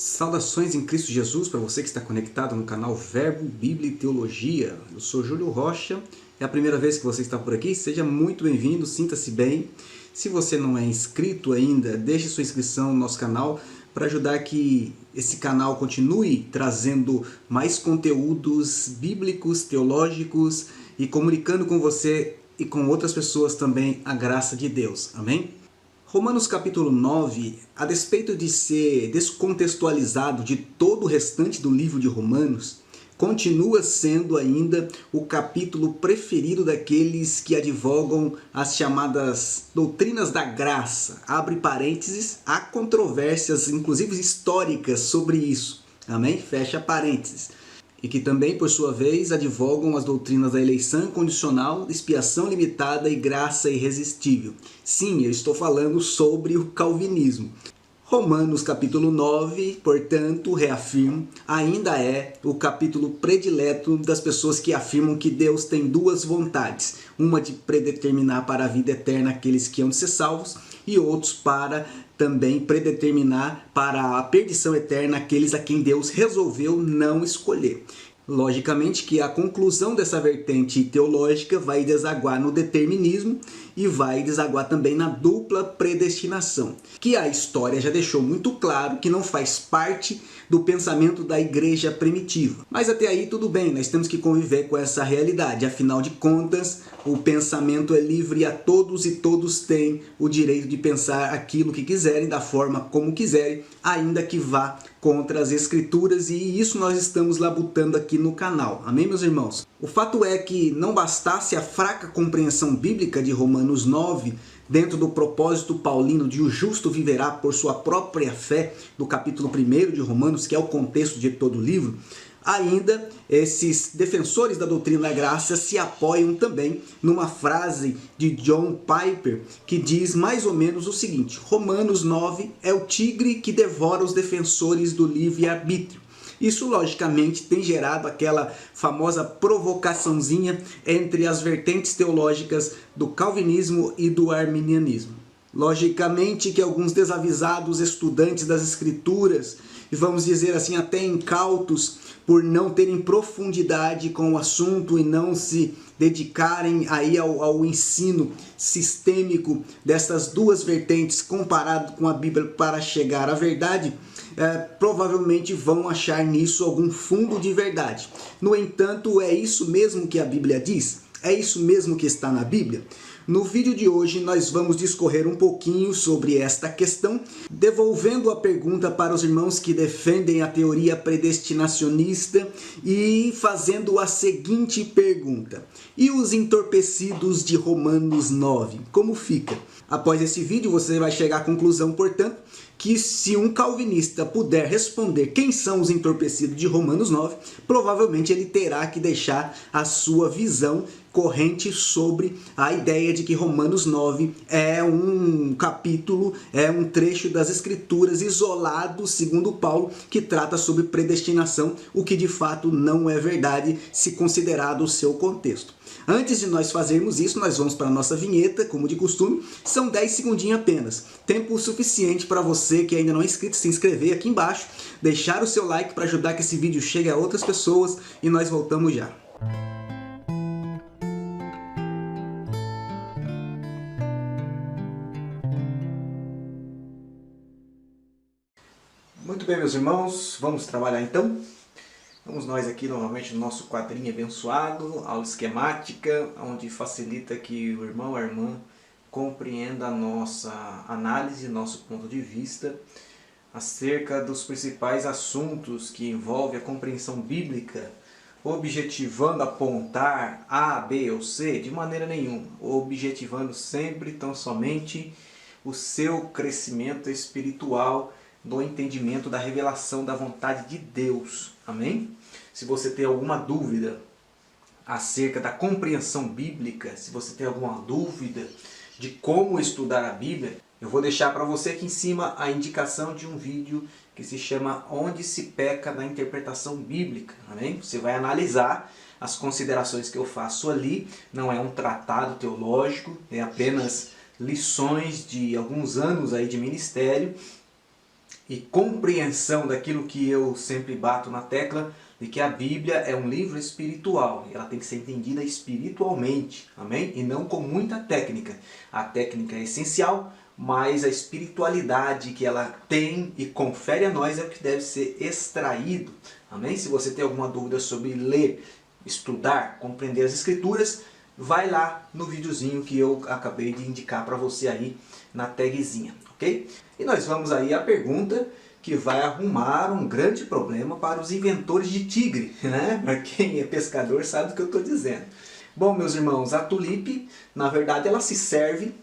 Saudações em Cristo Jesus para você que está conectado no canal Verbo, Bíblia e Teologia. Eu sou Júlio Rocha, é a primeira vez que você está por aqui, seja muito bem-vindo, sinta-se bem. Se você não é inscrito ainda, deixe sua inscrição no nosso canal para ajudar que esse canal continue trazendo mais conteúdos bíblicos, teológicos e comunicando com você e com outras pessoas também a graça de Deus. Amém? Romanos capítulo 9, a despeito de ser descontextualizado de todo o restante do livro de Romanos, continua sendo ainda o capítulo preferido daqueles que advogam as chamadas doutrinas da graça. Abre parênteses, há controvérsias, inclusive históricas, sobre isso. Amém? Fecha parênteses. E que também, por sua vez, advogam as doutrinas da eleição incondicional, expiação limitada e graça irresistível. Sim, eu estou falando sobre o calvinismo. Romanos capítulo 9, portanto, reafirmo, ainda é o capítulo predileto das pessoas que afirmam que Deus tem duas vontades. Uma de predeterminar para a vida eterna aqueles que hão de ser salvos e outros para também predeterminar para a perdição eterna aqueles a quem Deus resolveu não escolher. Logicamente que a conclusão dessa vertente teológica vai desaguar no determinismo e vai desaguar também na dupla predestinação, que a história já deixou muito claro que não faz parte do pensamento da igreja primitiva. Mas até aí tudo bem, nós temos que conviver com essa realidade. Afinal de contas, o pensamento é livre a todos e todos têm o direito de pensar aquilo que quiserem, da forma como quiserem, ainda que vá contra as escrituras, e isso nós estamos labutando aqui no canal. Amém, meus irmãos? O fato é que não bastasse a fraca compreensão bíblica de Romanos 9, dentro do propósito paulino de o justo viverá por sua própria fé, do capítulo 1 de Romanos, que é o contexto de todo o livro, ainda esses defensores da doutrina da graça se apoiam também numa frase de John Piper que diz mais ou menos o seguinte: Romanos 9 é o tigre que devora os defensores do livre-arbítrio. Isso, logicamente, tem gerado aquela famosa provocaçãozinha entre as vertentes teológicas do calvinismo e do arminianismo. Logicamente que alguns desavisados estudantes das escrituras, e vamos dizer assim até incautos, por não terem profundidade com o assunto e não se dedicarem aí ao ensino sistêmico dessas duas vertentes comparado com a Bíblia para chegar à verdade, provavelmente vão achar nisso algum fundo de verdade. No entanto, é isso mesmo que a Bíblia diz? É isso mesmo que está na Bíblia? No vídeo de hoje nós vamos discorrer um pouquinho sobre esta questão, devolvendo a pergunta para os irmãos que defendem a teoria predestinacionista e fazendo a seguinte pergunta: e os entorpecidos de Romanos 9, como fica? Após esse vídeo você vai chegar à conclusão, portanto, que se um calvinista puder responder quem são os entorpecidos de Romanos 9, provavelmente ele terá que deixar a sua visão corrente sobre a ideia de que Romanos 9 é um capítulo, é um trecho das escrituras isolado, segundo Paulo, que trata sobre predestinação, o que de fato não é verdade se considerado o seu contexto. Antes de nós fazermos isso, nós vamos para a nossa vinheta, como de costume. São 10 segundinhos apenas. Tempo suficiente para você que ainda não é inscrito se inscrever aqui embaixo, deixar o seu like para ajudar que esse vídeo chegue a outras pessoas e nós voltamos já. Muito bem, meus irmãos, vamos trabalhar então? Vamos nós aqui novamente no nosso quadrinho abençoado, aula esquemática, onde facilita que o irmão ou a irmã compreenda a nossa análise, nosso ponto de vista acerca dos principais assuntos que envolvem a compreensão bíblica, objetivando apontar A, B ou C de maneira nenhuma, objetivando sempre tão somente o seu crescimento espiritual no entendimento da revelação da vontade de Deus. Amém? Se você tem alguma dúvida acerca da compreensão bíblica, se você tem alguma dúvida de como estudar a Bíblia, eu vou deixar para você aqui em cima a indicação de um vídeo que se chama Onde se peca na interpretação bíblica. Amém? Você vai analisar as considerações que eu faço ali. Não é um tratado teológico, é apenas lições de alguns anos aí de ministério e compreensão daquilo que eu sempre bato na tecla, de que a Bíblia é um livro espiritual. Ela tem que ser entendida espiritualmente, amém? E não com muita técnica. A técnica é essencial, mas a espiritualidade que ela tem e confere a nós é o que deve ser extraído, amém? Se você tem alguma dúvida sobre ler, estudar, compreender as Escrituras, vai lá no videozinho que eu acabei de indicar para você aí na tagzinha, ok? E nós vamos aí à pergunta que vai arrumar um grande problema para os inventores de tigre, né? Para quem é pescador sabe o que eu estou dizendo. Bom, meus irmãos, a tulipe, na verdade, ela se serve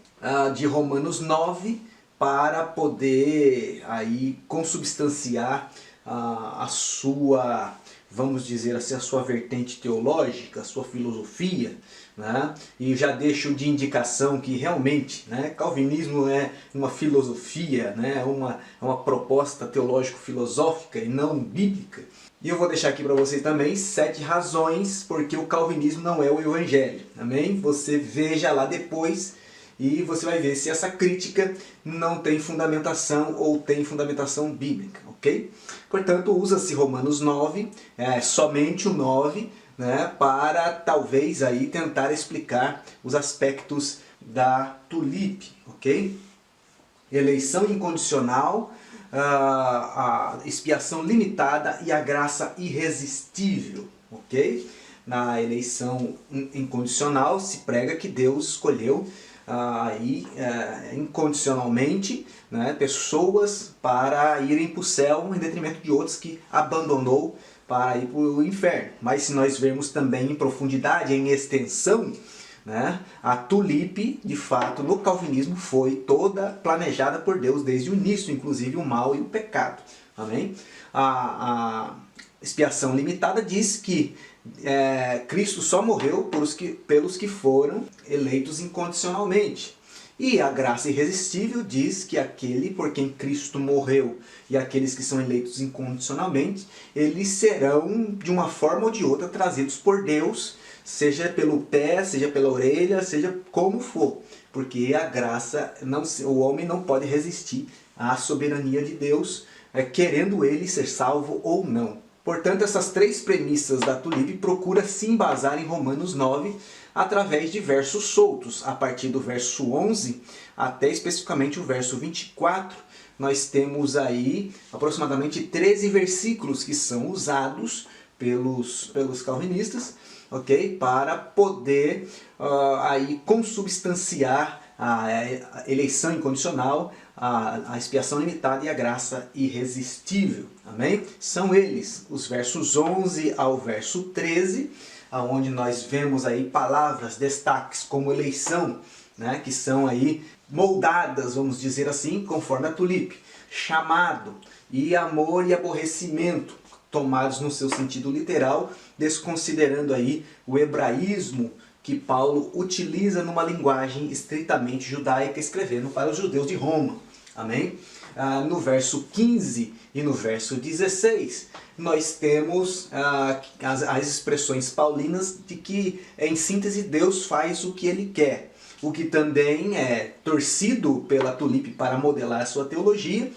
de Romanos 9 para poder aí consubstanciar a sua, vamos dizer assim, a sua vertente teológica, a sua filosofia, né? E já deixo de indicação que realmente, né, calvinismo é uma filosofia, né, uma proposta teológico-filosófica e não bíblica. E eu vou deixar aqui para vocês também 7 razões porque o calvinismo não é o evangelho, amém? Você veja lá depois e você vai ver se essa crítica não tem fundamentação ou tem fundamentação bíblica, ok? Portanto, usa-se Romanos 9, somente o 9, né, para talvez aí tentar explicar os aspectos da tulipe, ok? Eleição incondicional, a expiação limitada e a graça irresistível, ok? Na eleição incondicional se prega que Deus escolheu incondicionalmente, né, pessoas para irem para o céu em detrimento de outros que abandonou para ir para o inferno. Mas se nós vermos também em profundidade, em extensão, né, a tulipe, de fato, no calvinismo foi toda planejada por Deus desde o início, inclusive o mal e o pecado. Amém? A expiação limitada diz que Cristo só morreu pelos que foram eleitos incondicionalmente. E a graça irresistível diz que aquele por quem Cristo morreu e aqueles que são eleitos incondicionalmente, eles serão de uma forma ou de outra trazidos por Deus, seja pelo pé, seja pela orelha, seja como for. Porque a graça, o homem não pode resistir à soberania de Deus, querendo ele ser salvo ou não. Portanto, essas 3 premissas da tulipe procura se embasar em Romanos 9 através de versos soltos. A partir do verso 11 até especificamente o verso 24, nós temos aí aproximadamente 13 versículos que são usados pelos calvinistas, ok? Para poder aí consubstanciar a eleição incondicional, a expiação limitada e a graça irresistível. Amém? São eles os versos 11 ao verso 13, onde nós vemos aí palavras, destaques como eleição, né, que são aí moldadas, vamos dizer assim, conforme a tulipe, chamado e amor e aborrecimento, tomados no seu sentido literal, desconsiderando aí o hebraísmo que Paulo utiliza numa linguagem estritamente judaica, escrevendo para os judeus de Roma. Amém? No verso 15 e no verso 16, nós temos as expressões paulinas de que, em síntese, Deus faz o que Ele quer. O que também é torcido pela tulipe para modelar a sua teologia,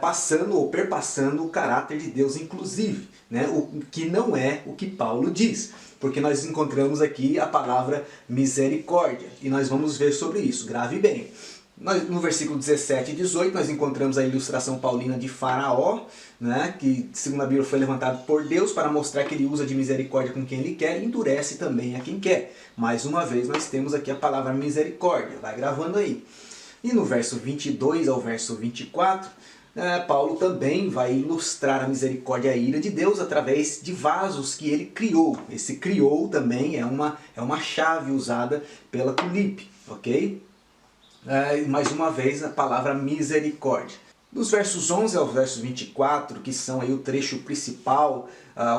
passando ou perpassando o caráter de Deus inclusive, né? O que não é o que Paulo diz, porque nós encontramos aqui a palavra misericórdia, e nós vamos ver sobre isso, grave bem. No versículo 17 e 18 nós encontramos a ilustração paulina de Faraó, né, que segundo a Bíblia foi levantado por Deus para mostrar que ele usa de misericórdia com quem ele quer e endurece também a quem quer. Mais uma vez nós temos aqui a palavra misericórdia, vai gravando aí. E no verso 22 ao verso 24, Paulo também vai ilustrar a misericórdia e a ira de Deus através de vasos que ele criou. Esse criou também é uma chave usada pela tulipe, ok? Mais uma vez a palavra misericórdia. Dos versos 11 ao verso 24, que são aí o trecho principal,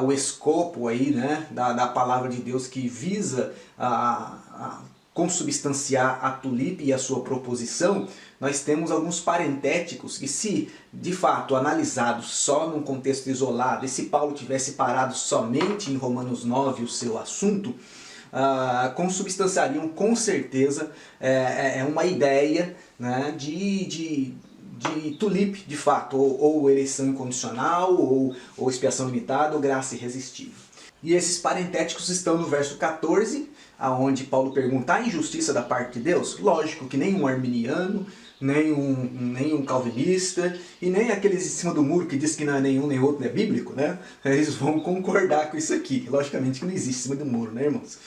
o escopo aí, né, da palavra de Deus que visa consubstanciar a tulipe e a sua proposição, nós temos alguns parentéticos que, se de fato analisados só num contexto isolado, e se Paulo tivesse parado somente em Romanos 9 o seu assunto, consubstanciariam com certeza uma ideia, né, de de tulipe, de fato, ou eleição incondicional, ou expiação limitada, ou graça irresistível. E esses parentéticos estão no verso 14, aonde Paulo pergunta: a injustiça da parte de Deus? Lógico que nem um arminiano, nem um calvinista, e nem aqueles em cima do muro que diz que não é nenhum nem outro, não é bíblico, né? Eles vão concordar com isso aqui. Logicamente que não existe em cima do muro, né, irmãos?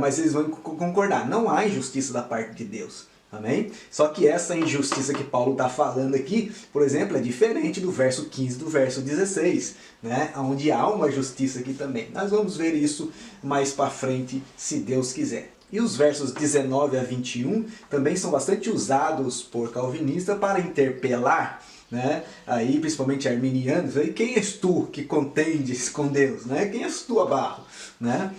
Mas eles vão concordar, não há injustiça da parte de Deus. Amém? Só que essa injustiça que Paulo está falando aqui, por exemplo, é diferente do verso 15 do verso 16, né? Onde há uma justiça aqui também. Nós vamos ver isso mais para frente, se Deus quiser. E os versos 19 a 21 também são bastante usados por calvinistas para interpelar, né? Aí, principalmente arminianos, aí, quem és tu que contendes com Deus? Né? Quem és tu, Abarro? Né?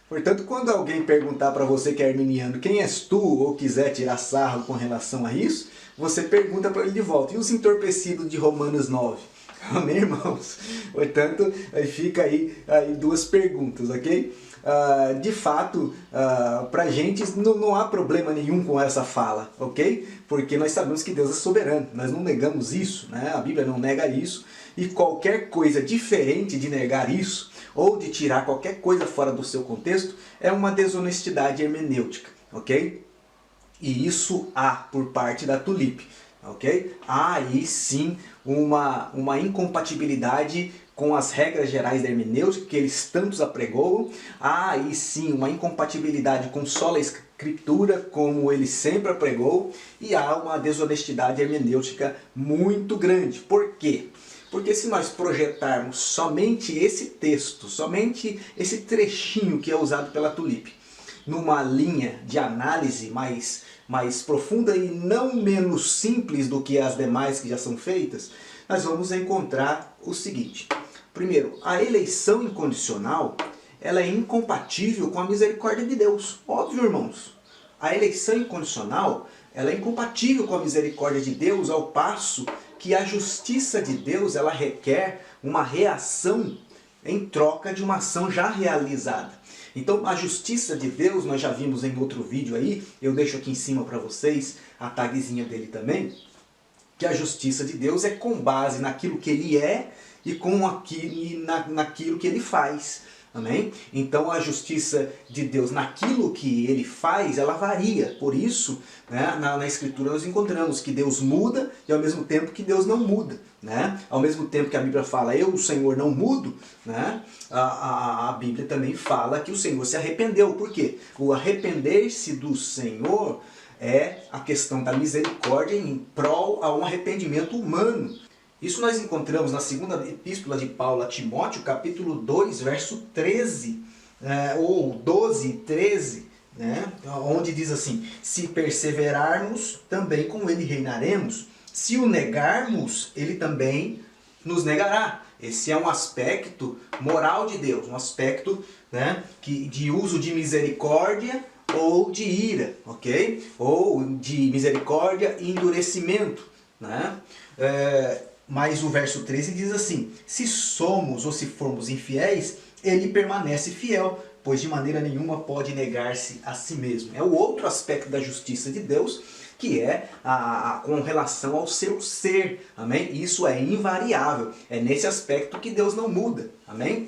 Portanto, quando alguém perguntar para você que é arminiano, quem és tu, ou quiser tirar sarro com relação a isso, você pergunta para ele de volta: e os entorpecidos de Romanos 9? Amém, irmãos? Portanto, fica aí duas perguntas, ok? De fato, para a gente não há problema nenhum com essa fala, ok? Porque nós sabemos que Deus é soberano, nós não negamos isso, né? A Bíblia não nega isso, e qualquer coisa diferente de negar isso, ou de tirar qualquer coisa fora do seu contexto, é uma desonestidade hermenêutica, ok? E isso há por parte da tulipe, ok? Há aí sim uma incompatibilidade com as regras gerais da hermenêutica, que eles tantos apregoam. Há aí sim uma incompatibilidade com sola escritura, como ele sempre apregou, e há uma desonestidade hermenêutica muito grande. Por quê? Porque se nós projetarmos somente esse texto, somente esse trechinho que é usado pela tulipe, numa linha de análise mais profunda e não menos simples do que as demais que já são feitas, nós vamos encontrar o seguinte. Primeiro, a eleição incondicional, ela é incompatível com a misericórdia de Deus. Óbvio, irmãos. A eleição incondicional, ela é incompatível com a misericórdia de Deus, ao passo que a justiça de Deus, ela requer uma reação em troca de uma ação já realizada. Então, a justiça de Deus, nós já vimos em outro vídeo aí, eu deixo aqui em cima para vocês a tagzinha dele também, que a justiça de Deus é com base naquilo que ele é e naquilo que ele faz. Amém? Então a justiça de Deus naquilo que ele faz, ela varia. Por isso, né, na Escritura nós encontramos que Deus muda e ao mesmo tempo que Deus não muda. Né? Ao mesmo tempo que a Bíblia fala, eu, o Senhor, não mudo, né? A Bíblia também fala que o Senhor se arrependeu. Por quê? O arrepender-se do Senhor é a questão da misericórdia em prol a um arrependimento humano. Isso nós encontramos na segunda epístola de Paulo a Timóteo, capítulo 2, verso 13, ou 12, 13, né? Onde diz assim: se perseverarmos, também com ele reinaremos. Se o negarmos, ele também nos negará. Esse é um aspecto moral de Deus, um aspecto, né, de uso de misericórdia ou de ira, ok? Ou de misericórdia e endurecimento, né? Mas o verso 13 diz assim: se somos ou se formos infiéis, ele permanece fiel, pois de maneira nenhuma pode negar-se a si mesmo. É o outro aspecto da justiça de Deus, que é com relação ao seu ser. Amém? Isso é invariável. É nesse aspecto que Deus não muda. Amém?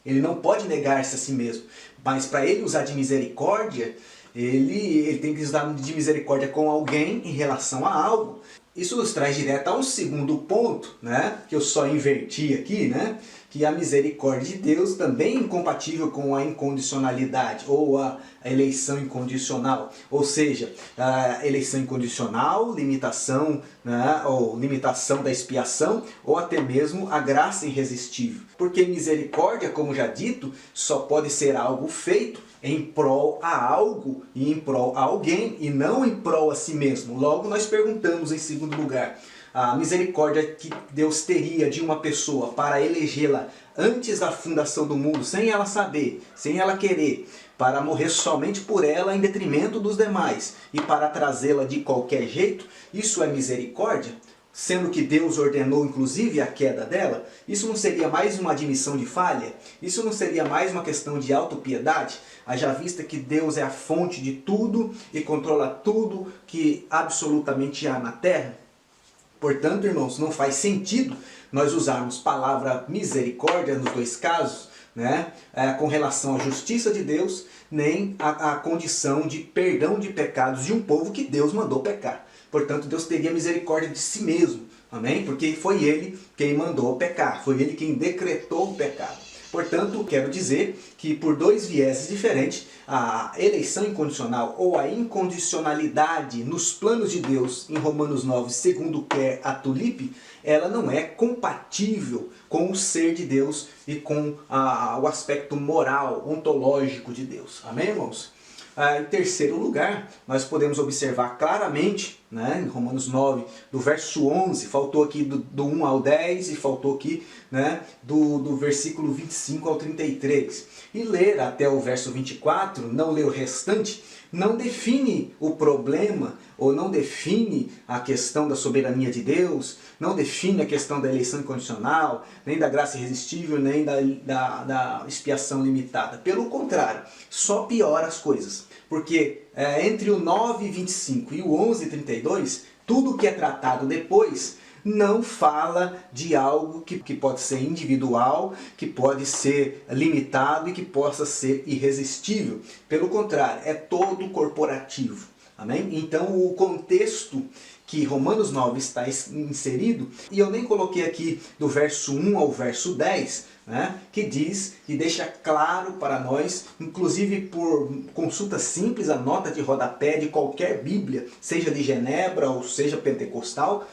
Ele não pode negar-se a si mesmo. Mas para ele usar de misericórdia, ele tem que usar de misericórdia com alguém em relação a algo. Isso nos traz direto a um segundo ponto, né, que eu só inverti aqui, né, que a misericórdia de Deus também é incompatível com a incondicionalidade ou a eleição incondicional. Ou seja, a eleição incondicional, limitação, né, ou limitação da expiação, ou até mesmo a graça irresistível. Porque misericórdia, como já dito, só pode ser algo feito em prol a algo e em prol a alguém, e não em prol a si mesmo. Logo, nós perguntamos em segundo lugar, a misericórdia que Deus teria de uma pessoa para elegê-la antes da fundação do mundo, sem ela saber, sem ela querer, para morrer somente por ela em detrimento dos demais, e para trazê-la de qualquer jeito, isso é misericórdia? Sendo que Deus ordenou inclusive a queda dela, isso não seria mais uma admissão de falha? Isso não seria mais uma questão de autopiedade? Haja vista que Deus é a fonte de tudo e controla tudo que absolutamente há na terra? Portanto, irmãos, não faz sentido nós usarmos palavra misericórdia nos dois casos, né, com relação à justiça de Deus, nem à condição de perdão de pecados de um povo que Deus mandou pecar. Portanto, Deus teria misericórdia de si mesmo, amém? Porque foi Ele quem mandou pecar, foi Ele quem decretou o pecado. Portanto, quero dizer que por dois vieses diferentes, a eleição incondicional ou a incondicionalidade nos planos de Deus em Romanos 9, segundo quer a Tulipe, ela não é compatível com o ser de Deus e com o aspecto moral, ontológico de Deus. Amém, irmãos? Em terceiro lugar, nós podemos observar claramente, né, em Romanos 9, do verso 11, faltou aqui do 1 ao 10 e faltou aqui, né, do versículo 25 ao 33. E ler até o verso 24, não ler o restante, não define o problema ou não define a questão da soberania de Deus, não define a questão da eleição incondicional, nem da graça irresistível, nem da expiação limitada. Pelo contrário, só piora as coisas. Porque entre o 9:25 e o 11:32, tudo que é tratado depois não fala de algo que pode ser individual, que pode ser limitado e que possa ser irresistível. Pelo contrário, é todo corporativo. Amém? Então o contexto que Romanos 9 está inserido, e eu nem coloquei aqui do verso 1 ao verso 10, né, que diz e deixa claro para nós, inclusive por consulta simples, a nota de rodapé de qualquer Bíblia, seja de Genebra ou seja pentecostal,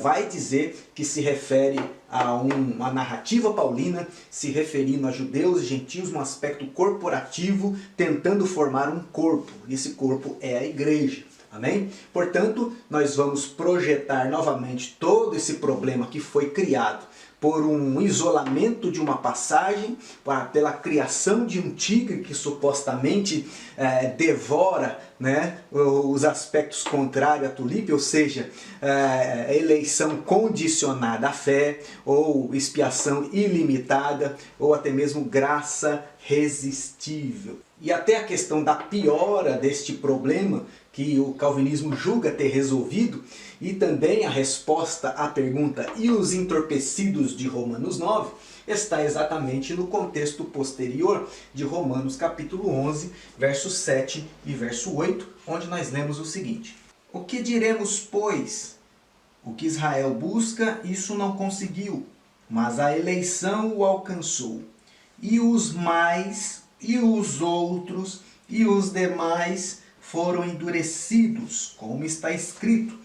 vai dizer que se refere a uma narrativa paulina, se referindo a judeus e gentios num aspecto corporativo, tentando formar um corpo. E esse corpo é a igreja. Amém? Portanto, nós vamos projetar novamente todo esse problema que foi criado por um isolamento de uma passagem, pela criação de um tigre que supostamente devora, né, os aspectos contrários à tulipe, ou seja, eleição condicionada à fé, ou expiação ilimitada, ou até mesmo graça resistível. E até a questão da piora deste problema que o calvinismo julga ter resolvido, e também a resposta à pergunta e os entorpecidos de Romanos 9, está exatamente no contexto posterior de Romanos capítulo 11, verso 7 e verso 8, onde nós lemos o seguinte: O que diremos, pois? O que Israel busca, isso não conseguiu, mas a eleição o alcançou. E os mais, e os outros, e os demais foram endurecidos, como está escrito.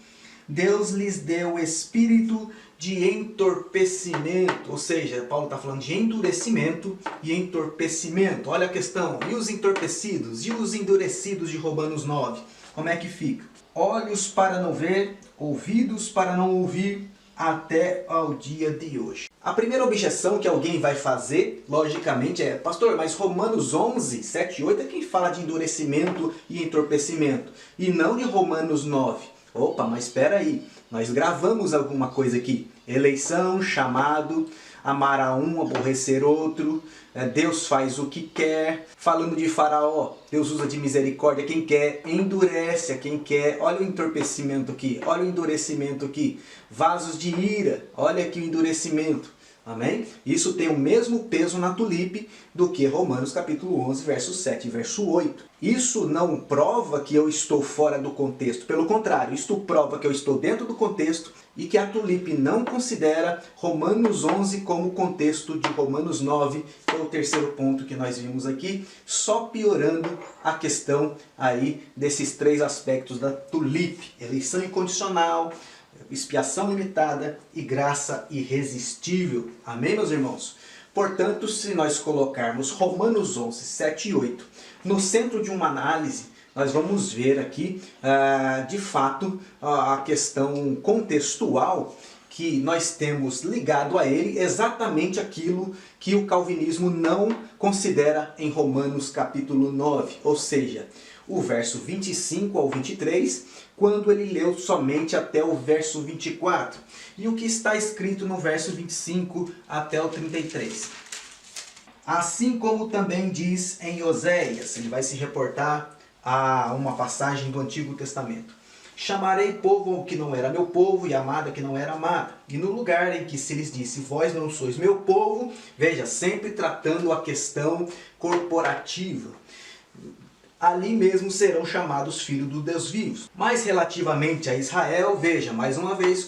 Deus lhes deu espírito de entorpecimento, ou seja, Paulo está falando de endurecimento e entorpecimento. Olha a questão, e os entorpecidos, e os endurecidos de Romanos 9, como é que fica? Olhos para não ver, ouvidos para não ouvir, até ao dia de hoje. A primeira objeção que alguém vai fazer, logicamente, é: pastor, mas Romanos 11, 7 e 8 é quem fala de endurecimento e entorpecimento, e não de Romanos 9. Opa, mas espera aí, nós gravamos alguma coisa aqui. Eleição, chamado, amar a um, aborrecer outro, Deus faz o que quer. Falando de Faraó, Deus usa de misericórdia quem quer, endurece a quem quer. Olha o entorpecimento aqui, olha o endurecimento aqui. Vasos de ira, olha aqui o endurecimento. Amém? Isso tem o mesmo peso na tulipe do que Romanos capítulo 11, verso 7 e verso 8. Isso não prova que eu estou fora do contexto. Pelo contrário, isto prova que eu estou dentro do contexto e que a tulipe não considera Romanos 11 como contexto de Romanos 9, que é o terceiro ponto que nós vimos aqui, só piorando a questão aí desses três aspectos da tulipe: eleição incondicional, expiação limitada e graça irresistível. Amém, meus irmãos? Portanto, se nós colocarmos Romanos 11, 7 e 8 no centro de uma análise, nós vamos ver aqui, de fato, a questão contextual que nós temos ligado a ele, exatamente aquilo que o calvinismo não considera em Romanos capítulo 9, ou seja, o verso 25 ao 23, quando ele leu somente até o verso 24, e o que está escrito no verso 25 até o 33. Assim como também diz em Oséias, ele vai se reportar a uma passagem do Antigo Testamento: Chamarei povo que não era meu povo, e amada que não era amada. E no lugar em que se lhes disse, vós não sois meu povo, veja, sempre tratando a questão corporativa, ali mesmo serão chamados filhos do Deus vivos. Mas relativamente a Israel, veja, mais uma vez,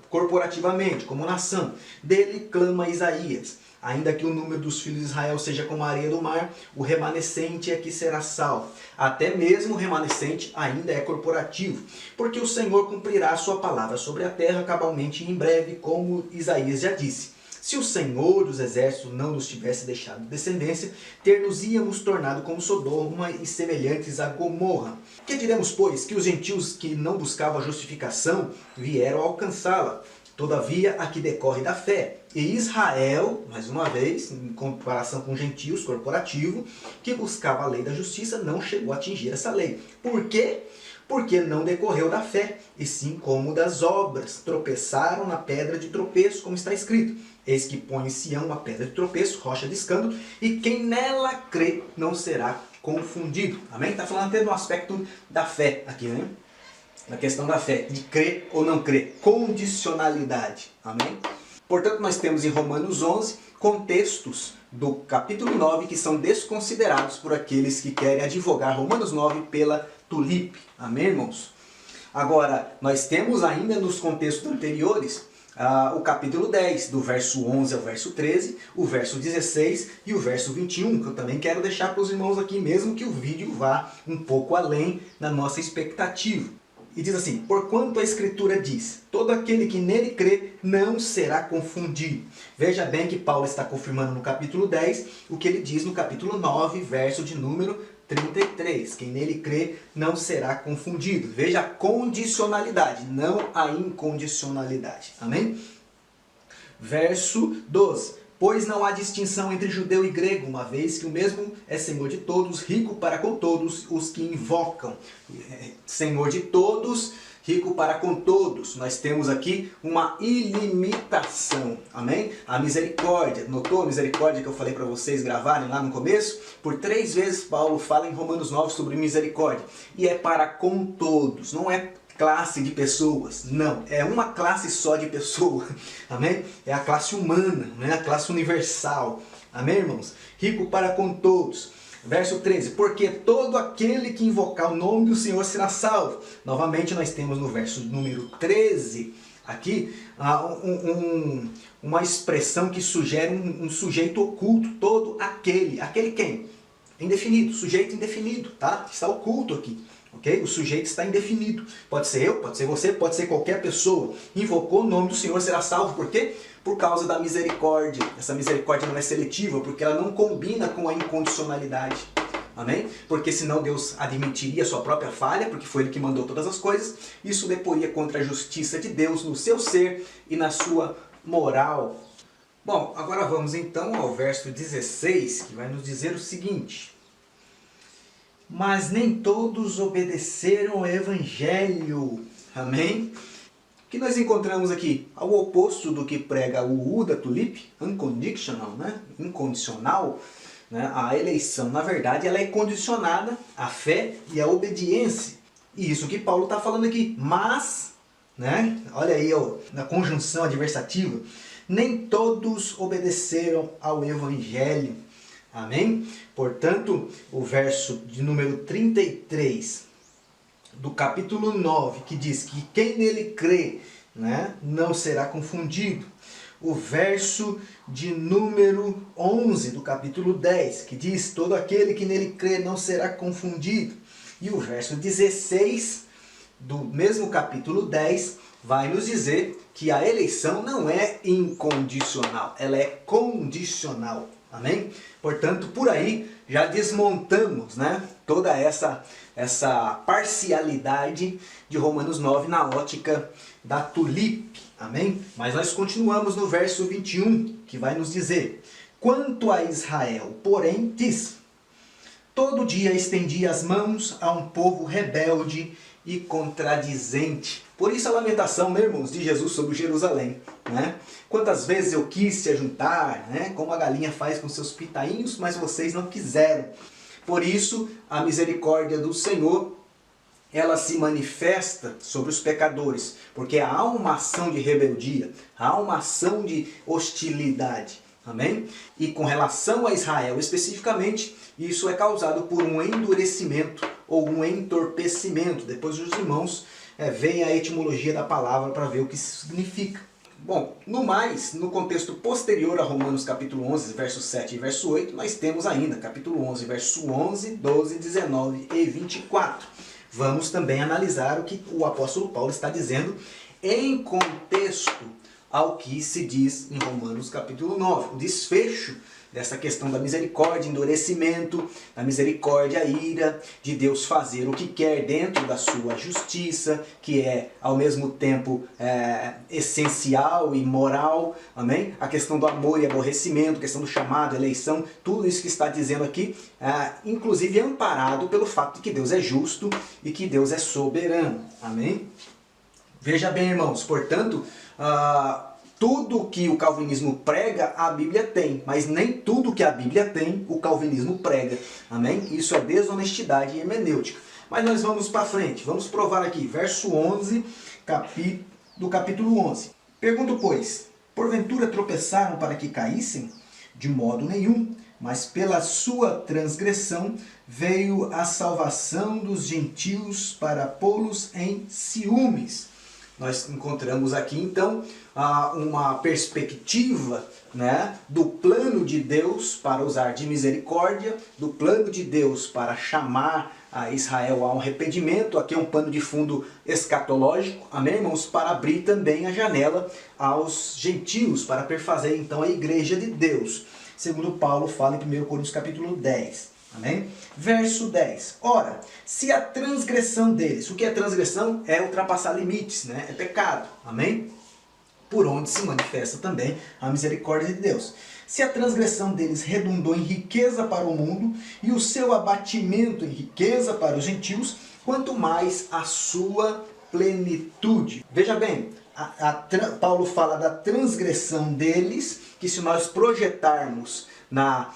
corporativamente, como nação, dele clama Isaías. Ainda que o número dos filhos de Israel seja como a areia do mar, o remanescente é que será salvo. Até mesmo o remanescente ainda é corporativo, porque o Senhor cumprirá a sua palavra sobre a terra cabalmente e em breve, como Isaías já disse. Se o Senhor dos exércitos não nos tivesse deixado descendência, ter-nos-íamos tornado como Sodoma e semelhantes a Gomorra. Que diremos, pois, que os gentios que não buscavam a justificação vieram alcançá-la? Todavia, aqui decorre da fé. E Israel, mais uma vez, em comparação com gentios, corporativo, que buscava a lei da justiça, não chegou a atingir essa lei. Por quê? Porque não decorreu da fé, e sim como das obras. Tropeçaram na pedra de tropeço, como está escrito. Eis que põe em Sião uma pedra de tropeço, rocha de escândalo, e quem nela crê não será confundido. Amém? Está falando até do aspecto da fé aqui, né? Na questão da fé, de crer ou não crer. Condicionalidade. Amém? Portanto, nós temos em Romanos 11 contextos do capítulo 9 que são desconsiderados por aqueles que querem advogar Romanos 9 pela tulipe. Amém, irmãos? Agora, nós temos ainda nos contextos anteriores o capítulo 10, do verso 11 ao verso 13, o verso 16 e o verso 21, que eu também quero deixar para os irmãos aqui, mesmo que o vídeo vá um pouco além da nossa expectativa. E diz assim, porquanto a Escritura diz, todo aquele que nele crê não será confundido. Veja bem que Paulo está confirmando no capítulo 10 o que ele diz no capítulo 9, verso de número 33. Quem nele crê não será confundido. Veja a condicionalidade, não a incondicionalidade. Amém? Verso 12. Pois não há distinção entre judeu e grego, uma vez que o mesmo é Senhor de todos, rico para com todos os que invocam. Senhor de todos, rico para com todos. Nós temos aqui uma ilimitação. Amém? A misericórdia. Notou a misericórdia que eu falei para vocês gravarem lá no começo? Por 3 vezes Paulo fala em Romanos 9 sobre misericórdia. E é para com todos, não é classe de pessoas, não, é uma classe só de pessoa, amém? É a classe humana, não é a classe universal, amém, irmãos? Rico para com todos. Verso 13, porque todo aquele que invocar o nome do Senhor será salvo. Novamente nós temos no verso número 13, aqui, uma expressão que sugere um sujeito oculto, todo aquele. Aquele quem? Indefinido, sujeito indefinido, tá? Está oculto aqui. Okay? O sujeito está indefinido. Pode ser eu, pode ser você, pode ser qualquer pessoa. Invocou o nome do Senhor, será salvo. Por quê? Por causa da misericórdia. Essa misericórdia não é seletiva, porque ela não combina com a incondicionalidade. Amém? Porque senão Deus admitiria a sua própria falha, porque foi Ele que mandou todas as coisas. Isso deporia contra a justiça de Deus no seu ser e na sua moral. Bom, agora vamos então ao verso 16, que vai nos dizer o seguinte. Mas nem todos obedeceram ao Evangelho. Amém? O que nós encontramos aqui? Ao oposto do que prega o U da tulipe, unconditional, né? Incondicional, né? A eleição, na verdade, ela é condicionada à fé e à obediência. E isso que Paulo está falando aqui. Mas, né? Olha aí, ó, na conjunção adversativa, nem todos obedeceram ao Evangelho. Amém? Portanto, o verso de número 33 do capítulo 9, que diz que quem nele crê, né, não será confundido. O verso de número 11 do capítulo 10, que diz todo aquele que nele crê não será confundido. E o verso 16 do mesmo capítulo 10 vai nos dizer que a eleição não é incondicional, ela é condicional. Amém? Portanto, por aí já desmontamos, né, toda essa parcialidade de Romanos 9 na ótica da tulipe. Amém? Mas nós continuamos no verso 21, que vai nos dizer: quanto a Israel, porém, diz: todo dia estendi as mãos a um povo rebelde e contradizente. Por isso a lamentação, meus irmãos, de Jesus sobre Jerusalém, né? Quantas vezes eu quis se ajuntar, né? Como a galinha faz com seus pitainhos, mas vocês não quiseram. Por isso a misericórdia do Senhor ela se manifesta sobre os pecadores, porque há uma ação de rebeldia, há uma ação de hostilidade. Amém? E com relação a Israel especificamente, isso é causado por um endurecimento ou um entorpecimento. Depois os irmãos veem a etimologia da palavra para ver o que isso significa. Bom, no mais, no contexto posterior a Romanos capítulo 11, verso 7 e verso 8, nós temos ainda capítulo 11, verso 11, 12, 19 e 24. Vamos também analisar o que o apóstolo Paulo está dizendo em contexto ao que se diz em Romanos capítulo 9. O desfecho dessa questão da misericórdia, endurecimento, da misericórdia, a ira, de Deus fazer o que quer dentro da sua justiça, que é ao mesmo tempo essencial e moral, amém? A questão do amor e aborrecimento, a questão do chamado, eleição, tudo isso que está dizendo aqui, inclusive amparado pelo fato de que Deus é justo e que Deus é soberano, amém? Veja bem, irmãos, portanto, tudo que o calvinismo prega, a Bíblia tem, mas nem tudo que a Bíblia tem, o calvinismo prega. Amém? Isso é desonestidade hermenêutica. Mas nós vamos para frente, vamos provar aqui, verso 11 do capítulo 11. Pergunto, pois, porventura tropeçaram para que caíssem? De modo nenhum, mas pela sua transgressão veio a salvação dos gentios para pô-los em ciúmes. Nós encontramos aqui, então, uma perspectiva, né, do plano de Deus para usar de misericórdia, do plano de Deus para chamar a Israel a um arrependimento. Aqui é um pano de fundo escatológico, amém, irmãos? Para abrir também a janela aos gentios, para perfazer, então, a igreja de Deus. Segundo Paulo fala em 1 Coríntios capítulo 10. Amém? Verso 10. Ora, se a transgressão deles, o que é transgressão? É ultrapassar limites, né? É pecado. Amém? Por onde se manifesta também a misericórdia de Deus. Se a transgressão deles redundou em riqueza para o mundo e o seu abatimento em riqueza para os gentios, quanto mais a sua plenitude. Veja bem, Paulo fala da transgressão deles, que se nós projetarmos na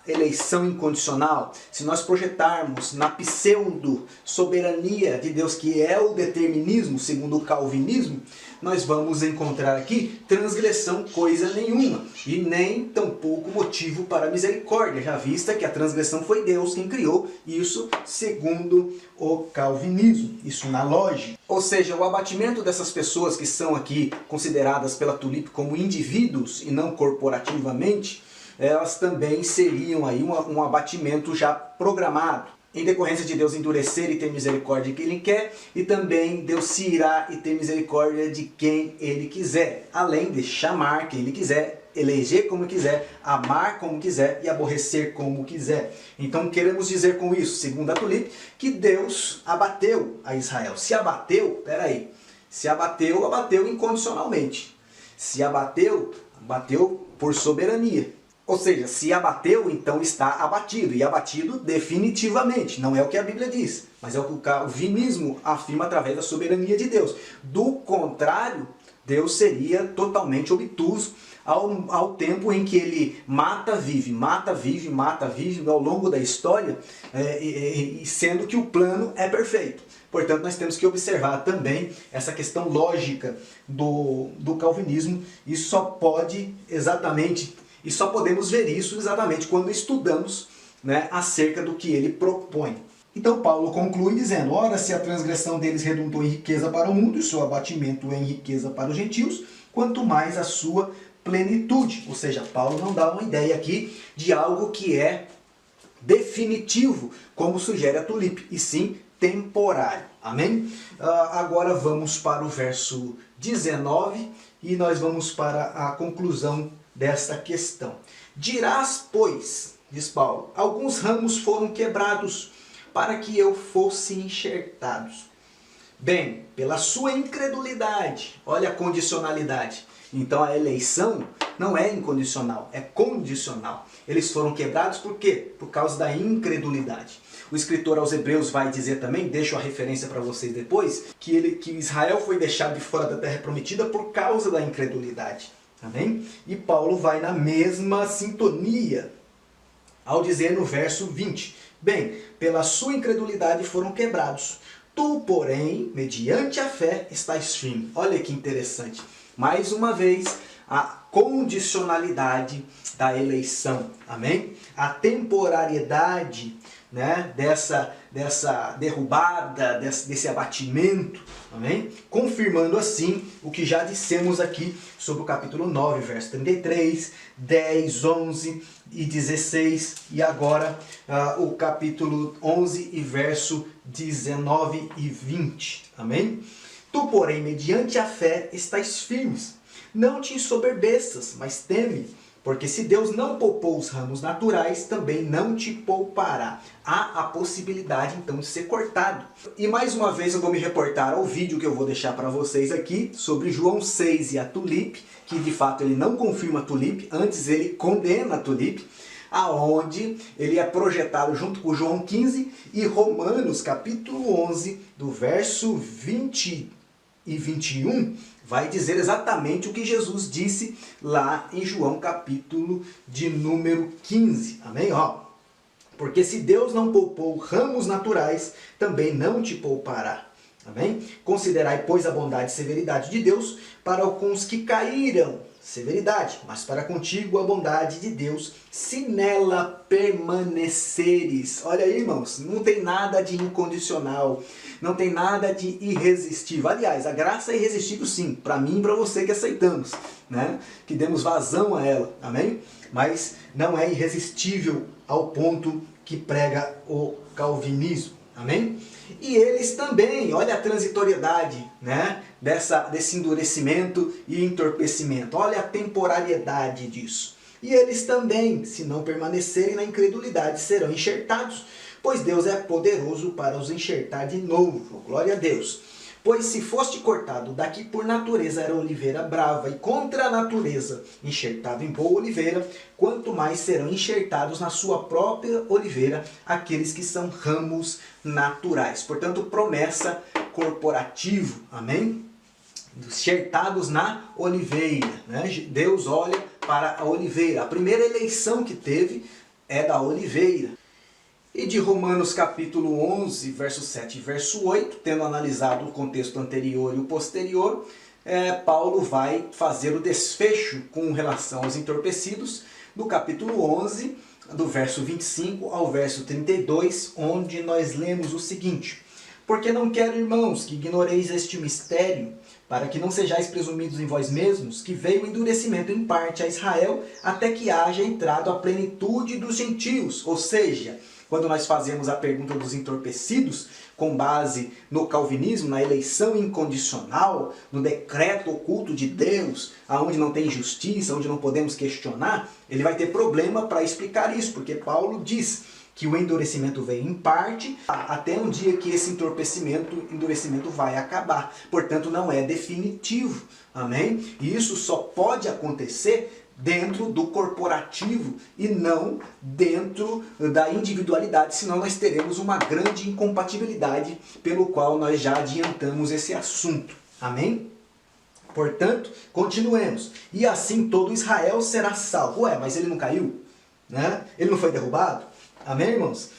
eleição incondicional, se nós projetarmos na pseudo-soberania de Deus, que é o determinismo, segundo o calvinismo, nós vamos encontrar aqui transgressão coisa nenhuma, e nem tampouco motivo para misericórdia, já vista que a transgressão foi Deus quem criou isso segundo o calvinismo, isso na lógica. Ou seja, o abatimento dessas pessoas que são aqui consideradas pela Tulip como indivíduos e não corporativamente, elas também seriam aí um abatimento já programado, em decorrência de Deus endurecer e ter misericórdia de quem Ele quer, e também Deus se irá e ter misericórdia de quem Ele quiser, além de chamar quem Ele quiser, eleger como quiser, amar como quiser e aborrecer como quiser. Então queremos dizer com isso, segundo a Tulip, que Deus abateu a Israel. Se abateu, peraí, se abateu, abateu incondicionalmente. Se abateu, abateu por soberania. Ou seja, se abateu, então está abatido, e abatido definitivamente. Não é o que a Bíblia diz, mas é o que o calvinismo afirma através da soberania de Deus. Do contrário, Deus seria totalmente obtuso ao tempo em que ele mata, vive, mata, vive, mata, vive ao longo da história, sendo que o plano é perfeito. Portanto, nós temos que observar também essa questão lógica do calvinismo. Isso só pode exatamente... E só podemos ver isso exatamente quando estudamos, né, acerca do que ele propõe. Então Paulo conclui dizendo, ora, se a transgressão deles redundou em riqueza para o mundo e o seu abatimento em riqueza para os gentios, quanto mais a sua plenitude. Ou seja, Paulo não dá uma ideia aqui de algo que é definitivo, como sugere a Tulip, e sim temporário. Amém? Agora vamos para o verso 19 e nós vamos para a conclusão desta questão. Dirás, pois, diz Paulo, alguns ramos foram quebrados para que eu fosse enxertados. Bem, pela sua incredulidade, olha a condicionalidade. Então a eleição não é incondicional, é condicional. Eles foram quebrados por quê? Por causa da incredulidade. O escritor aos Hebreus vai dizer também, deixo a referência para vocês depois, que Israel foi deixado de fora da terra prometida por causa da incredulidade. Amém? E Paulo vai na mesma sintonia ao dizer no verso 20: bem, pela sua incredulidade foram quebrados. Tu, porém, mediante a fé, estás firme. Olha que interessante. Mais uma vez, a condicionalidade da eleição. Amém? A temporariedade, né, dessa derrubada, desse abatimento. Amém? Confirmando assim o que já dissemos aqui sobre o capítulo 9, verso 33, 10, 11 e 16. E agora o capítulo 11 e verso 19 e 20. Amém? Tu, porém, mediante a fé, estás firmes. Não te ensoberbeças, mas teme, porque se Deus não poupou os ramos naturais, também não te poupará. Há a possibilidade, então, de ser cortado. E mais uma vez eu vou me reportar ao vídeo que eu vou deixar para vocês aqui, sobre João 6 e a tulipe, que de fato ele não confirma a tulipe, antes ele condena a tulipe, aonde ele é projetado junto com João 15 e Romanos capítulo 11, do verso 20 e 21, vai dizer exatamente o que Jesus disse lá em João capítulo de número 15. Amém? Ó, porque se Deus não poupou ramos naturais, também não te poupará. Amém? Considerai, pois, a bondade e severidade de Deus para com os que caíram. Severidade, mas para contigo a bondade de Deus, se nela permaneceres. Olha aí, irmãos, não tem nada de incondicional, não tem nada de irresistível. Aliás, a graça é irresistível sim, para mim e para você que aceitamos, né? Que demos vazão a ela, amém? Mas não é irresistível ao ponto que prega o calvinismo, amém? E eles também, olha a transitoriedade, né, desse endurecimento e entorpecimento. Olha a temporariedade disso. E eles também, se não permanecerem na incredulidade, serão enxertados, pois Deus é poderoso para os enxertar de novo. Glória a Deus. Pois se foste cortado daqui por natureza era oliveira brava, e contra a natureza enxertado em boa oliveira, quanto mais serão enxertados na sua própria oliveira aqueles que são ramos naturais. Portanto, promessa corporativo, amém? Enxertados na oliveira, né? Deus olha para a oliveira. A primeira eleição que teve é da oliveira. E de Romanos capítulo 11, verso 7 e verso 8, tendo analisado o contexto anterior e o posterior, Paulo vai fazer o desfecho com relação aos entorpecidos, do capítulo 11, do verso 25 ao verso 32, onde nós lemos o seguinte: porque não quero, irmãos, que ignoreis este mistério, para que não sejais presumidos em vós mesmos, que veio o endurecimento em parte a Israel, até que haja entrado a plenitude dos gentios. Ou seja, quando nós fazemos a pergunta dos entorpecidos, com base no calvinismo, na eleição incondicional, no decreto oculto de Deus, aonde não tem justiça, onde não podemos questionar, ele vai ter problema para explicar isso, porque Paulo diz que o endurecimento veio em parte, até um dia que esse endurecimento vai acabar. Portanto, não é definitivo. Amém? E isso só pode acontecer dentro do corporativo e não dentro da individualidade, senão nós teremos uma grande incompatibilidade, pelo qual nós já adiantamos esse assunto. Amém? Portanto, continuemos. E assim todo Israel será salvo. Ué, mas ele não caiu? Né? Ele não foi derrubado? Amém, irmãos?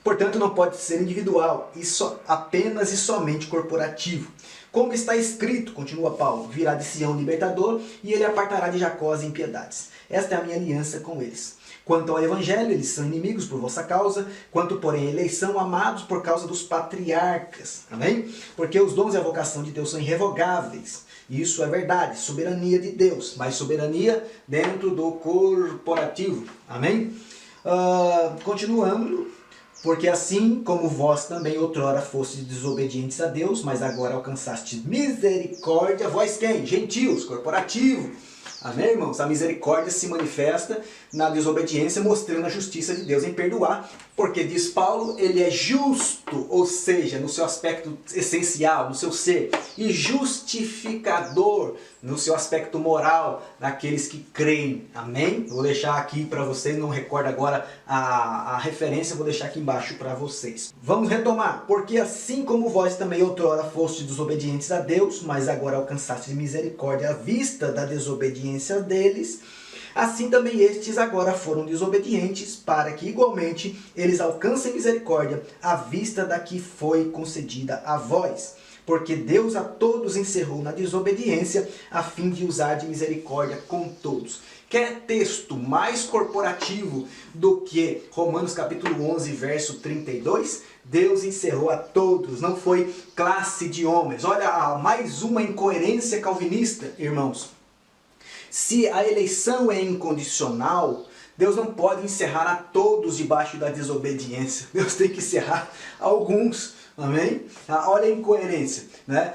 Portanto, não pode ser individual, isso apenas e somente corporativo. Como está escrito, continua Paulo, virá de Sião o libertador, e ele apartará de Jacó as impiedades. Esta é a minha aliança com eles. Quanto ao evangelho, eles são inimigos por vossa causa, quanto porém à eleição, amados por causa dos patriarcas. Amém? Porque os dons e a vocação de Deus são irrevogáveis. Isso é verdade, soberania de Deus, mas soberania dentro do corporativo. Amém? Continuando, porque assim como vós também outrora fostes desobedientes a Deus, mas agora alcançastes misericórdia, vós quem? Gentios, corporativo. Amém, irmãos? A misericórdia se manifesta na desobediência, mostrando a justiça de Deus em perdoar, porque, diz Paulo, ele é justo, ou seja, no seu aspecto essencial, no seu ser, e justificador, no seu aspecto moral, daqueles que creem. Amém? Vou deixar aqui para vocês, não recordo agora a referência, vou deixar aqui embaixo para vocês. Vamos retomar. Porque assim como vós também outrora fostes desobedientes a Deus, mas agora alcançastes misericórdia à vista da desobediência deles, Assim também estes agora foram desobedientes, para que igualmente eles alcancem misericórdia à vista da que foi concedida a vós. Porque Deus a todos encerrou na desobediência, a fim de usar de misericórdia com todos. Quer texto mais corporativo do que Romanos capítulo 11, verso 32? Deus encerrou a todos, não foi classe de homens. Olha, mais uma incoerência calvinista, irmãos. Se a eleição é incondicional, Deus não pode encerrar a todos debaixo da desobediência. Deus tem que encerrar alguns. Amém? Olha a incoerência, né?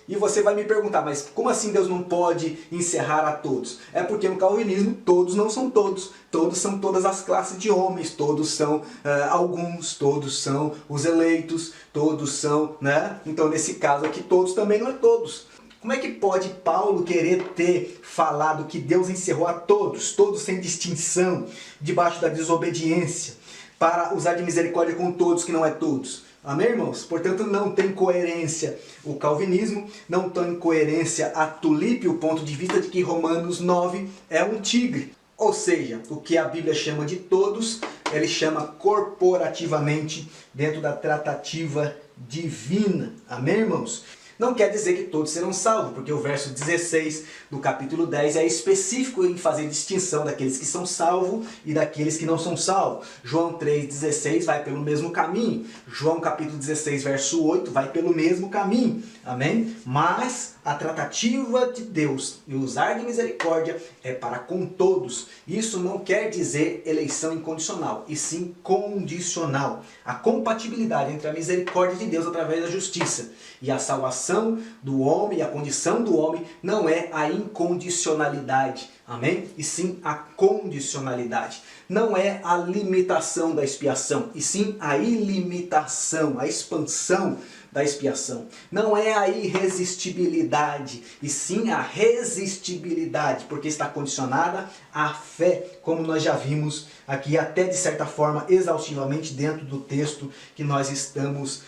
E você vai me perguntar, mas como assim Deus não pode encerrar a todos? É porque no calvinismo todos não são todos. Todos são todas as classes de homens, todos são alguns, todos são os eleitos, todos são, né? Então nesse caso aqui todos também não é todos. Como é que pode Paulo querer ter falado que Deus encerrou a todos, todos sem distinção, debaixo da desobediência, para usar de misericórdia com todos que não é todos? Amém, irmãos? Portanto, não tem coerência o calvinismo, não tem coerência a tulipe, o ponto de vista de que Romanos 9 é um tigre. Ou seja, o que a Bíblia chama de todos, ele chama corporativamente dentro da tratativa divina. Amém, irmãos? Não quer dizer que todos serão salvos, porque o verso 16 do capítulo 10 é específico em fazer distinção daqueles que são salvos e daqueles que não são salvos. João 3,16 vai pelo mesmo caminho. João capítulo 16, verso 8 vai pelo mesmo caminho. Amém? Mas a tratativa de Deus e usar de misericórdia é para com todos. Isso não quer dizer eleição incondicional, e sim condicional. A compatibilidade entre a misericórdia de Deus através da justiça e a salvação do homem, e a condição do homem, não é a incondicionalidade, amém? E sim a condicionalidade. Não é a limitação da expiação, e sim a ilimitação, a expansão da expiação. Não é a irresistibilidade, e sim a resistibilidade, porque está condicionada à fé, como nós já vimos aqui, até de certa forma, exaustivamente dentro do texto que nós estamos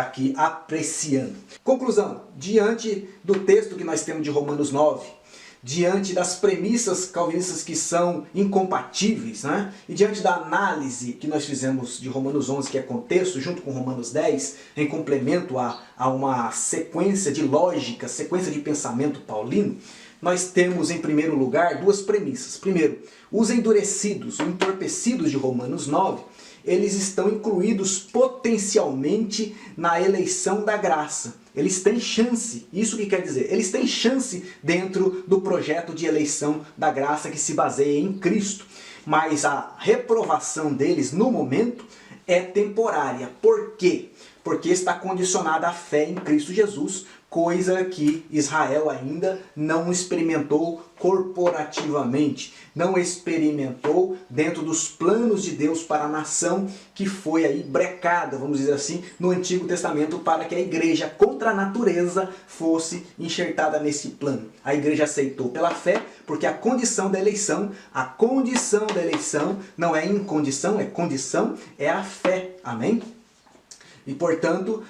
aqui apreciando. Conclusão, diante do texto que nós temos de Romanos 9, diante das premissas calvinistas que são incompatíveis, né? E diante da análise que nós fizemos de Romanos 11, que é contexto, junto com Romanos 10, em complemento a uma sequência de lógica, sequência de pensamento paulino, nós temos em primeiro lugar duas premissas. Primeiro, os endurecidos, os entorpecidos de Romanos 9, eles estão incluídos potencialmente na eleição da graça. Eles têm chance, isso que quer dizer, eles têm chance dentro do projeto de eleição da graça que se baseia em Cristo. Mas a reprovação deles no momento é temporária. Por quê? Porque está condicionada à fé em Cristo Jesus, coisa que Israel ainda não experimentou corporativamente, não experimentou dentro dos planos de Deus para a nação que foi aí brecada, vamos dizer assim, no Antigo Testamento para que a igreja contra a natureza fosse enxertada nesse plano. A igreja aceitou pela fé, porque a condição da eleição não é incondição, é condição, é a fé. Amém? E portanto,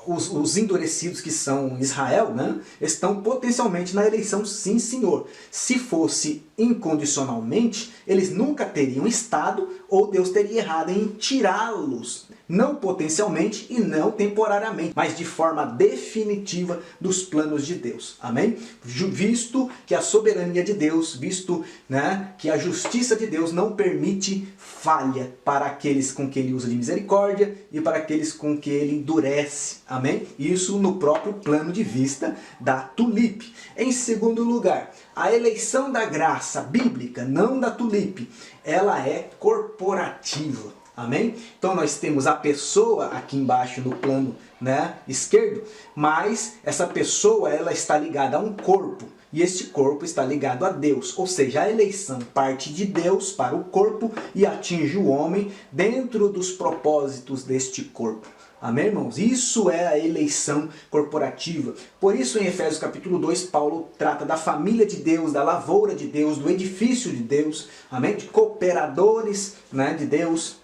os endurecidos que são Israel, né, estão potencialmente na eleição, sim senhor. Se fosse incondicionalmente, eles nunca teriam estado, ou Deus teria errado em tirá-los. Não potencialmente e não temporariamente, mas de forma definitiva dos planos de Deus. Amém? Visto que a soberania de Deus, visto, né, que a justiça de Deus não permite falha para aqueles com que ele usa de misericórdia e para aqueles com que ele endurece. Amém? Isso no próprio plano de vista da tulipe. Em segundo lugar, a eleição da graça bíblica, não da tulipe, ela é corporativa. Amém? Então nós temos a pessoa aqui embaixo no plano, né, esquerdo, mas essa pessoa ela está ligada a um corpo. E este corpo está ligado a Deus. Ou seja, a eleição parte de Deus para o corpo e atinge o homem dentro dos propósitos deste corpo. Amém, irmãos? Isso é a eleição corporativa. Por isso, em Efésios capítulo 2, Paulo trata da família de Deus, da lavoura de Deus, do edifício de Deus, amém? De cooperadores, né, de Deus.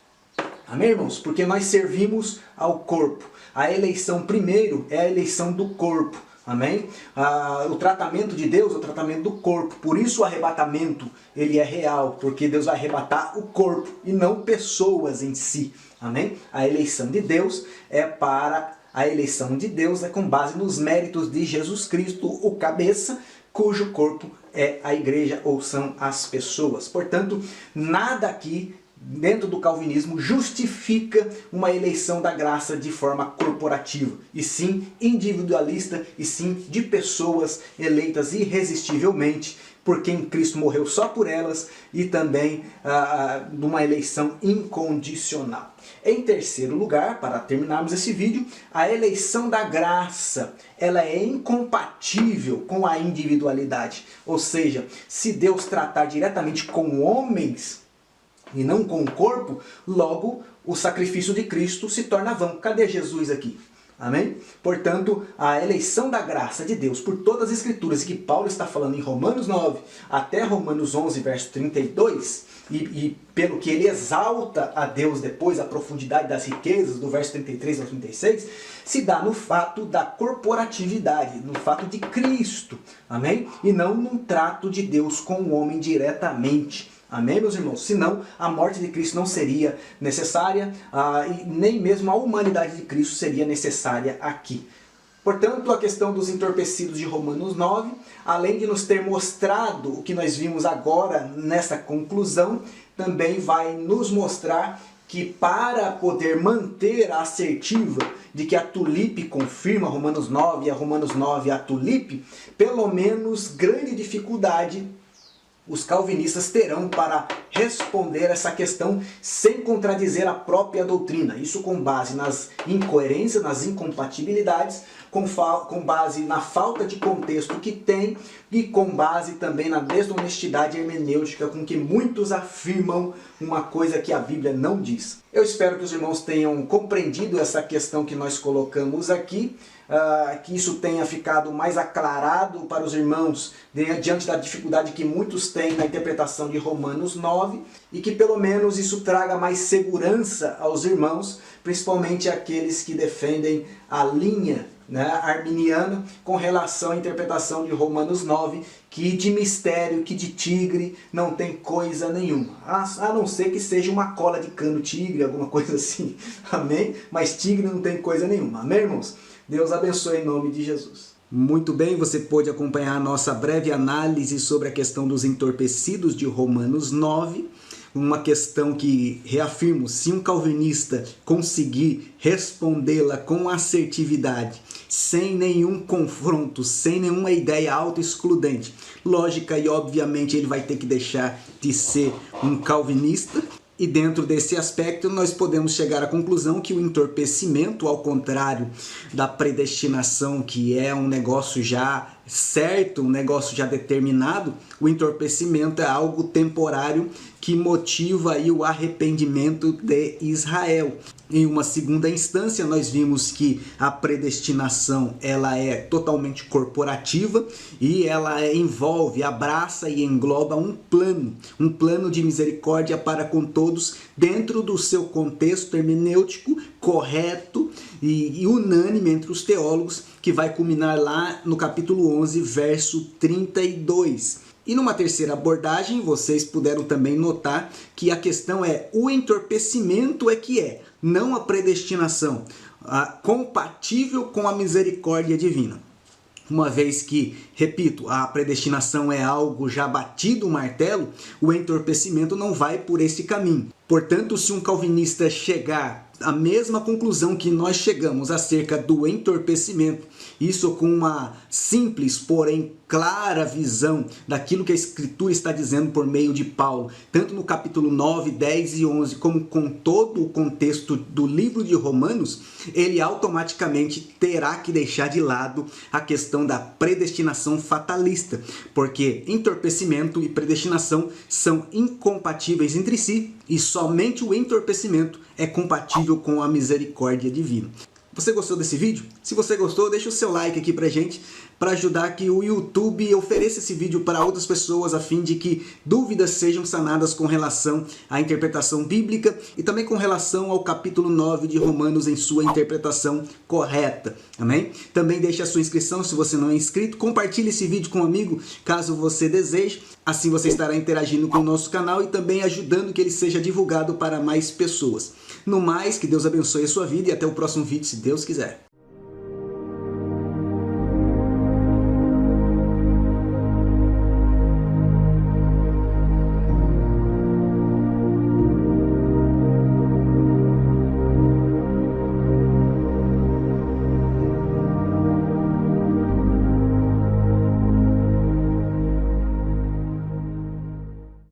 Amém, irmãos? Porque nós servimos ao corpo. A eleição primeiro é a eleição do corpo. Amém? O tratamento de Deus é o tratamento do corpo. Por isso o arrebatamento ele é real, porque Deus vai arrebatar o corpo e não pessoas em si. Amém? A eleição de Deus é com base nos méritos de Jesus Cristo, o cabeça, cujo corpo é a igreja ou são as pessoas. Portanto, nada aqui dentro do calvinismo justifica uma eleição da graça de forma corporativa, e sim individualista, e sim de pessoas eleitas irresistivelmente por quem Cristo morreu só por elas, e também de uma eleição incondicional. Em terceiro lugar, para terminarmos esse vídeo, a eleição da graça, ela é incompatível com a individualidade. Ou seja, se Deus tratar diretamente com homens e não com o corpo, logo o sacrifício de Cristo se torna vão. Cadê Jesus aqui? Amém? Portanto, a eleição da graça de Deus por todas as escrituras, que Paulo está falando em Romanos 9 até Romanos 11, verso 32, e pelo que ele exalta a Deus depois, a profundidade das riquezas, do verso 33 ao 36, se dá no fato da corporatividade, no fato de Cristo, amém? E não num trato de Deus com o homem diretamente. Amém, meus irmãos? Senão, a morte de Cristo não seria necessária, e nem mesmo a humanidade de Cristo seria necessária aqui. Portanto, a questão dos entorpecidos de Romanos 9, além de nos ter mostrado o que nós vimos agora nessa conclusão, também vai nos mostrar que para poder manter a assertiva de que a tulipe confirma Romanos 9 e a Romanos 9 a tulipe, pelo menos grande dificuldade os calvinistas terão para responder essa questão sem contradizer a própria doutrina. Isso com base nas incoerências, nas incompatibilidades, com base na falta de contexto que tem e com base também na desonestidade hermenêutica com que muitos afirmam uma coisa que a Bíblia não diz. Eu espero que os irmãos tenham compreendido essa questão que nós colocamos aqui, que isso tenha ficado mais aclarado para os irmãos diante da dificuldade que muitos têm na interpretação de Romanos 9 e que pelo menos isso traga mais segurança aos irmãos, principalmente aqueles que defendem a linha arminiana com relação à interpretação de Romanos 9, que de mistério, que de tigre não tem coisa nenhuma, a não ser que seja uma cola de cano tigre, alguma coisa assim, amém? Mas tigre não tem coisa nenhuma, amém, irmãos? Deus abençoe em nome de Jesus. Muito bem, você pôde acompanhar a nossa breve análise sobre a questão dos entorpecidos de Romanos 9, uma questão que, reafirmo, se um calvinista conseguir respondê-la com assertividade, sem nenhum confronto, sem nenhuma ideia autoexcludente, lógica e obviamente ele vai ter que deixar de ser um calvinista. E dentro desse aspecto nós podemos chegar à conclusão que o entorpecimento, ao contrário da predestinação, que é um negócio já certo, um negócio já determinado, o entorpecimento é algo temporário que motiva aí o arrependimento de Israel. Em uma segunda instância, nós vimos que a predestinação ela é totalmente corporativa e ela envolve, abraça e engloba um plano de misericórdia para com todos dentro do seu contexto hermenêutico correto e unânime entre os teólogos, que vai culminar lá no capítulo 11, verso 32. E numa terceira abordagem, vocês puderam também notar que a questão é o entorpecimento não a predestinação, compatível com a misericórdia divina. Uma vez que, repito, a predestinação é algo já batido o martelo, o entorpecimento não vai por esse caminho. Portanto, se um calvinista chegar à mesma conclusão que nós chegamos acerca do entorpecimento, isso com uma simples, porém clara visão daquilo que a Escritura está dizendo por meio de Paulo, tanto no capítulo 9, 10 e 11, como com todo o contexto do livro de Romanos, ele automaticamente terá que deixar de lado a questão da predestinação fatalista, porque entorpecimento e predestinação são incompatíveis entre si, e somente o entorpecimento é compatível com a misericórdia divina. Você gostou desse vídeo? Se você gostou, deixa o seu like aqui pra gente, para ajudar que o YouTube ofereça esse vídeo para outras pessoas, a fim de que dúvidas sejam sanadas com relação à interpretação bíblica e também com relação ao capítulo 9 de Romanos em sua interpretação correta. Amém? Também deixe a sua inscrição se você não é inscrito, compartilhe esse vídeo com um amigo, caso você deseje. Assim você estará interagindo com o nosso canal e também ajudando que ele seja divulgado para mais pessoas. No mais, que Deus abençoe a sua vida e até o próximo vídeo, se Deus quiser.